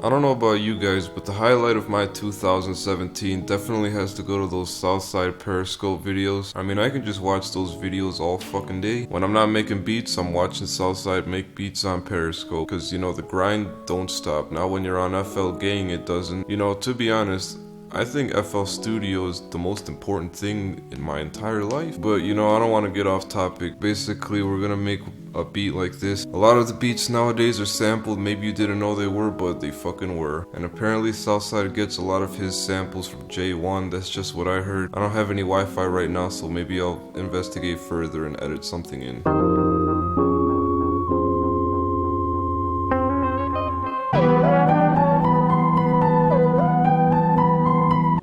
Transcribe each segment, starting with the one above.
I don't know about you guys, but the highlight of my 2017 definitely has to go to those Southside Periscope videos. I mean, I can just watch those videos all fucking day. When I'm not making beats, I'm watching Southside make beats on Periscope. Cause you know, the grind don't stop. Now when you're on FL Gang, it doesn't. You know, to be honest, I think FL Studio is the most important thing in my entire life. But you know, I don't want to get off topic. Basically, we're gonna make a beat like this. A lot of the beats nowadays are sampled. Maybe you didn't know they were, but they fucking were. And apparently Southside gets a lot of his samples from J1. That's just what I heard. I don't have any Wi-Fi right now, so maybe I'll investigate further and edit something in.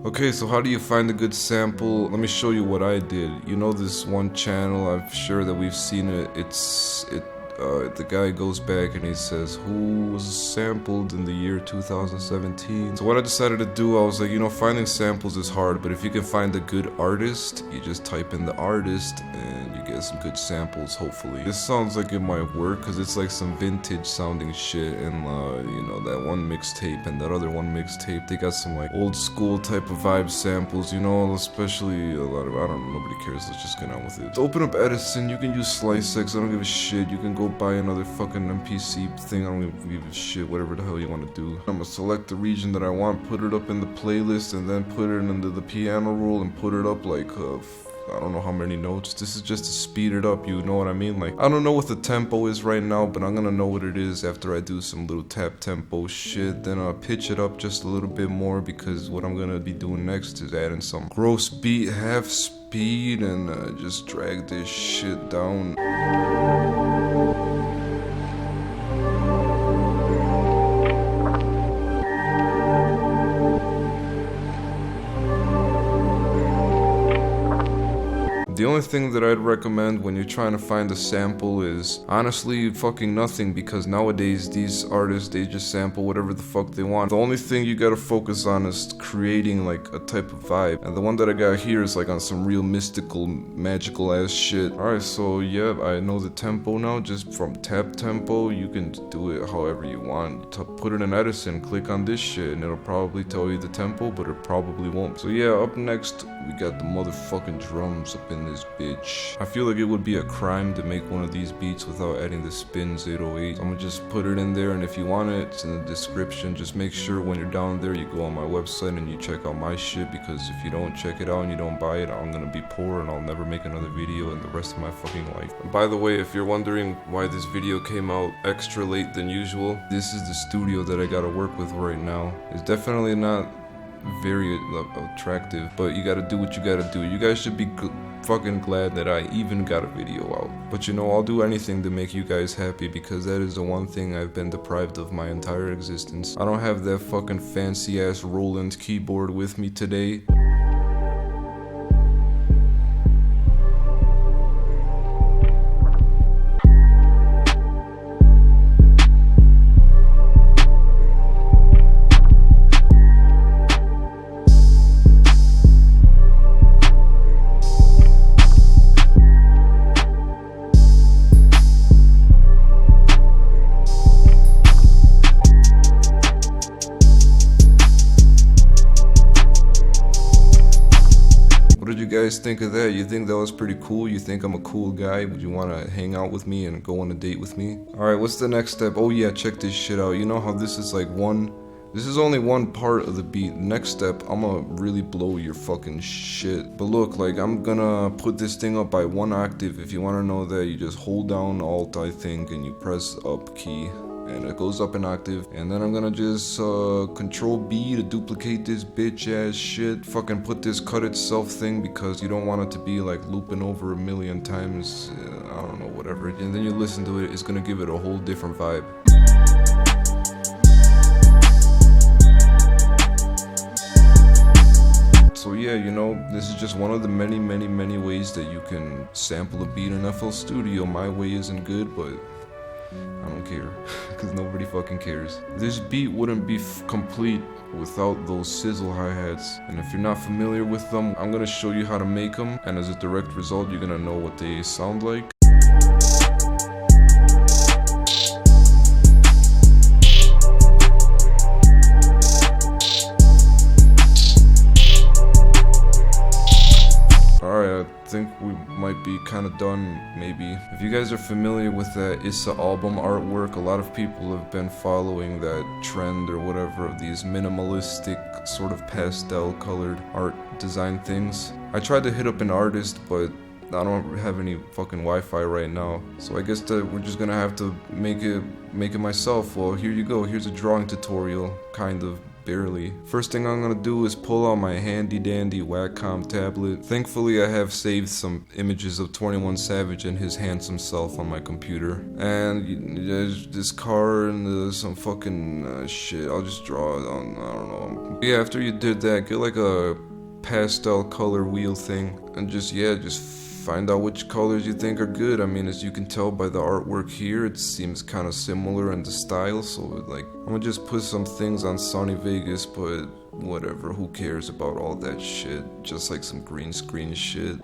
Okay, so how do you find a good sample? Let me show you what I did. You know this one channel, I'm sure that we've seen it. The guy goes back and he says, who was sampled in the year 2017? So what I decided to do, I was like, you know, finding samples is hard, but if you can find a good artist, you just type in the artist and you get some good samples, hopefully. This sounds like it might work because it's like some vintage sounding shit, and you know, that one mixtape and that other one mixtape, they got some like old school type of vibe samples, you know, especially a lot of, I don't know, nobody cares, let's just get on with it. So open up Edison, you can use Slice X, I don't give a shit, you can go buy another fucking MPC thing, I don't give a shit, whatever the hell you want to do. I'm gonna select the region that I want, put it up in the playlist, and then put it into the piano roll and put it up like I don't know how many notes. This is just to speed it up, you know what I mean? Like, I don't know what the tempo is right now, but I'm gonna know what it is after I do some little tap tempo shit. Then I'll pitch it up just a little bit more, because what I'm gonna be doing next is adding some gross beat half speed and just drag this shit down. The only thing that I'd recommend when you're trying to find a sample is honestly fucking nothing, because nowadays these artists, they just sample whatever the fuck they want. The only thing you gotta focus on is creating like a type of vibe, and the one that I got here is like on some real mystical, magical ass shit. Alright, so yeah, I know the tempo now. Just from tap tempo, you can do it however you want. Put it in Edison, click on this shit, and it'll probably tell you the tempo, but it probably won't. So yeah, up next we got the motherfucking drums up in this bitch. I feel like it would be a crime to make one of these beats without adding the Spins 808. I'm gonna just put it in there, and if you want it, it's in the description. Just make sure when you're down there you go on my website and you check out my shit, because if you don't check it out and you don't buy it, I'm gonna be poor and I'll never make another video in the rest of my fucking life. And by the way, if you're wondering why this video came out extra late than usual, this is the studio that I gotta work with right now. It's definitely not very attractive, but you gotta do what you gotta do. You guys should be fucking glad that I even got a video out. But you know, I'll do anything to make you guys happy, because that is the one thing I've been deprived of my entire existence. I don't have that fucking fancy ass Roland keyboard with me today. What did you guys think of that? You think that was pretty cool? You think I'm a cool guy? Would you want to hang out with me and go on a date with me? Alright, what's the next step? Oh yeah, check this shit out. You know how this is like this is only one part of the beat. Next step, I'm gonna really blow your fucking shit. But look, like, I'm gonna put this thing up by 1 octave. If you wanna know that, you just hold down Alt, I think, and you press up key, and it goes up an octave. And then I'm gonna just Control B to duplicate this bitch ass shit. Fucking put this cut itself thing, because you don't want it to be like looping over a million times. I don't know, whatever. And then you listen to it, it's gonna give it a whole different vibe. So yeah, you know, this is just one of the many ways that you can sample a beat in FL Studio. My way isn't good, but I don't care, because nobody fucking cares. This beat wouldn't be complete without those sizzle hi-hats, and if you're not familiar with them, I'm gonna show you how to make them, and as a direct result, you're gonna know what they sound like. think we might be kind of done, maybe. If you guys are familiar with that Issa album artwork, a lot of people have been following that trend or whatever of these minimalistic, sort of pastel colored art design things. I tried to hit up an artist, but I don't have any fucking Wi-Fi right now, so I guess that we're just gonna have to make it myself. Well, here you go. Here's a drawing tutorial, kind of, barely. First thing I'm gonna do is pull out my handy dandy Wacom tablet. Thankfully, I have saved some images of 21 Savage and his handsome self on my computer. And there's this car and there's some fucking shit. I'll just draw it on, I don't know. Yeah, after you did that, get like a pastel color wheel thing and just find out which colors you think are good. I mean, as you can tell by the artwork here, it seems kind of similar in the style, so like, I'm gonna just put some things on Sunny Vegas, but whatever, who cares about all that shit, just like some green screen shit.